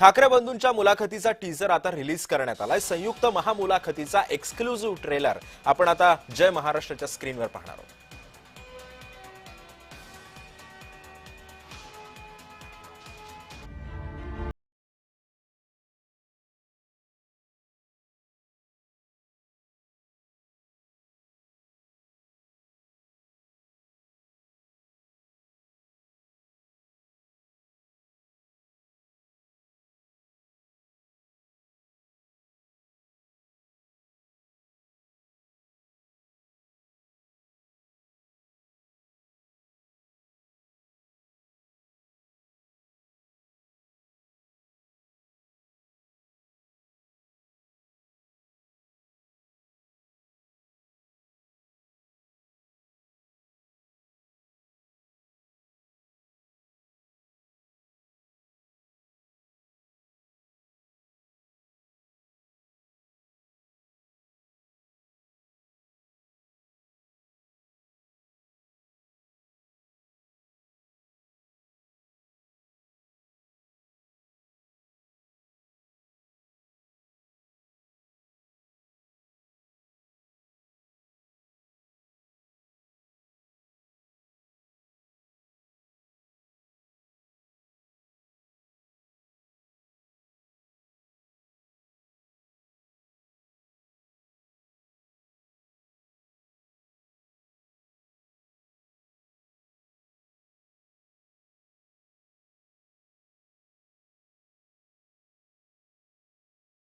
ठाकरे बंधूंच्या मुलाखतीचा टीजर आता रिलीज करण्यात आलाय। संयुक्त महामुलाखतीचा एक्सक्लुझिव्ह ट्रेलर आपण आता जय महाराष्ट्राच्या स्क्रीनवर पाहणार आहोत।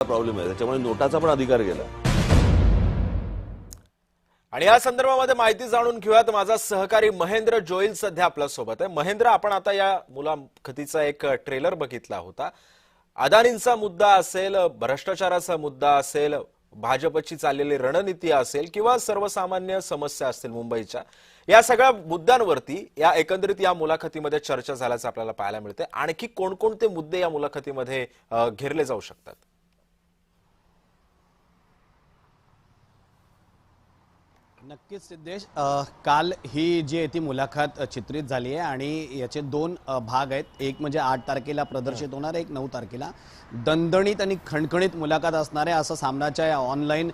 प्रॉब्लेम आहे, त्याच्यामुळे नोटाचा पण अधिकार गेला। आणि या संदर्भामध्ये माहिती जाणून घेऊयात। माझा सहकारी महेंद्र जोईल सध्या आपल्या सोबत आहे। महेंद्र, आपण आता या मुलाखतीचा एक ट्रेलर बघितला होता। अदानींचा मुद्दा असेल, भ्रष्टाचाराचा मुद्दा असेल, भाजपची चाललेली रणनीती असेल किंवा सर्वसामान्य समस्या असतील मुंबईच्या, या सगळ्या मुद्द्यांवरती या एकंदरीत या मुलाखतीमध्ये चर्चा झाल्याचं आपल्याला पाहायला मिळते। आणखी कोणकोणते मुद्दे या मुलाखतीमध्ये घेरले जाऊ शकतात? नक्कीच सिद्धेश, काल ही जी आहे ती मुलाखत चित्रित झाली आहे आणि याचे दोन भाग आहेत। एक म्हणजे 8 तारखेला प्रदर्शित होणार, एक 9 तारखेला। दणदणीत आणि खणखणीत मुलाखत असणार आहे असं सामनाच्या या ऑनलाईन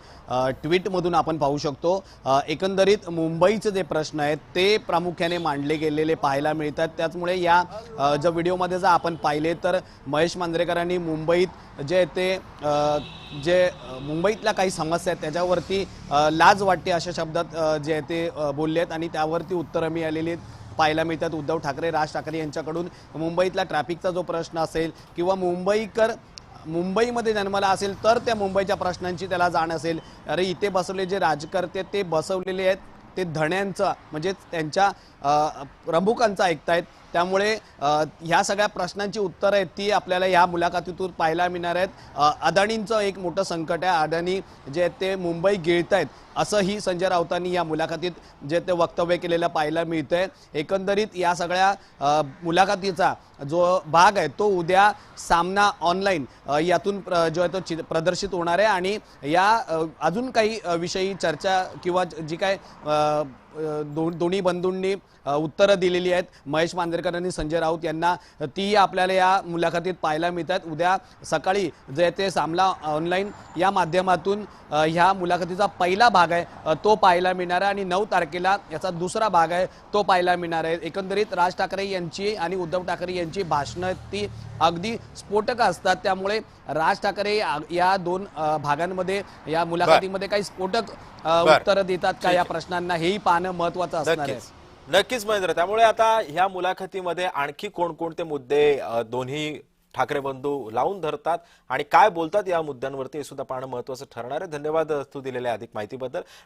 ट्विटमधून आपण पाहू शकतो। एकंदरीत मुंबईचे जे प्रश्न आहेत ते प्रामुख्याने मांडले गेलेले पाहायला मिळतात। त्याचमुळे या ज्या व्हिडिओमध्ये जर आपण पाहिले तर महेश मांजरेकरांनी मुंबईत जे ते जे मुंबईतल्या काही समस्या आहेत त्याच्यावरती लाज वाटते अशा शब्दात जे ते बोलले आहेत आणि त्यावरती उत्तरं मिळालेली पाहायला मिळतात। उद्धव ठाकरे, राज ठाकरे यांच्याकडून मुंबईतला ट्रॅफिकचा जो प्रश्न असेल किंवा मुंबईमध्ये जन्माला असेल तर त्या मुंबईच्या प्रश्नांची त्याला जाण असेल। अरे इथे बसवले जे राजकर्ते ते बसवलेले आहेत ते धण्यांचं म्हणजे त्यांच्या प्रमुखांचं ऐकतायत। त्यामुळे ह्या सगळ्या प्रश्नांची उत्तरं आहेत ती आपल्याला या मुलाखतीतून पाहायला मिळणार आहेत। अदानींचं एक मोठं संकट आहे, अदानी जे ते मुंबई गिळतायत असंही संजय राऊतांनी या मुलाखतीत जे ते वक्तव्य केलेलं पाहायला मिळतंय। एकंदरीत या सगळ्या मुलाखतीचा जो भाग आहे तो उद्या सामना ऑनलाईन यातून जो आहे तो प्रदर्शित होणार आहे आणि या अजून काही विषयी चर्चा किंवा जी काय दोन्ही बंधूंनी उत्तरं दिलेली आहेत महेश मांजरेकर आणि संजय राऊत यांना, ती आपल्याला या मुलाखतीत पाहायला मिळतात। उद्या सकाळी जे ते सामना ऑनलाईन या माध्यमातून ह्या मुलाखतीचा पहिला भाग आहे तो पाहायला मिळणार आहे आणि 9 तारखेला याचा दुसरा भाग आहे तो पाहायला मिळणार आहे। एकंदरीत राज ठाकरे यांची आणि उद्धव ठाकरे यांची भाषणं ती अगदी स्फोटक असतात। त्यामुळे राज ठाकरे या दोन भागांमध्ये या मुलाखतीमध्ये काही स्फोटक उत्तरं देतात का या प्रश्नांना, हेही पाहणं महत्त्वाचं असणार आहे। नक्कीच महेंद्र, त्यामुळे आता ह्या मुलाखतीमध्ये आणखी कोणकोणते मुद्दे दोन्ही ठाकरे बंधू लावून धरतात आणि काय बोलतात या मुद्द्यांवरती हे सुद्धा पाहणं महत्त्वाचं ठरणार आहे। धन्यवाद तू दिलेल्या अधिक माहितीबद्दल।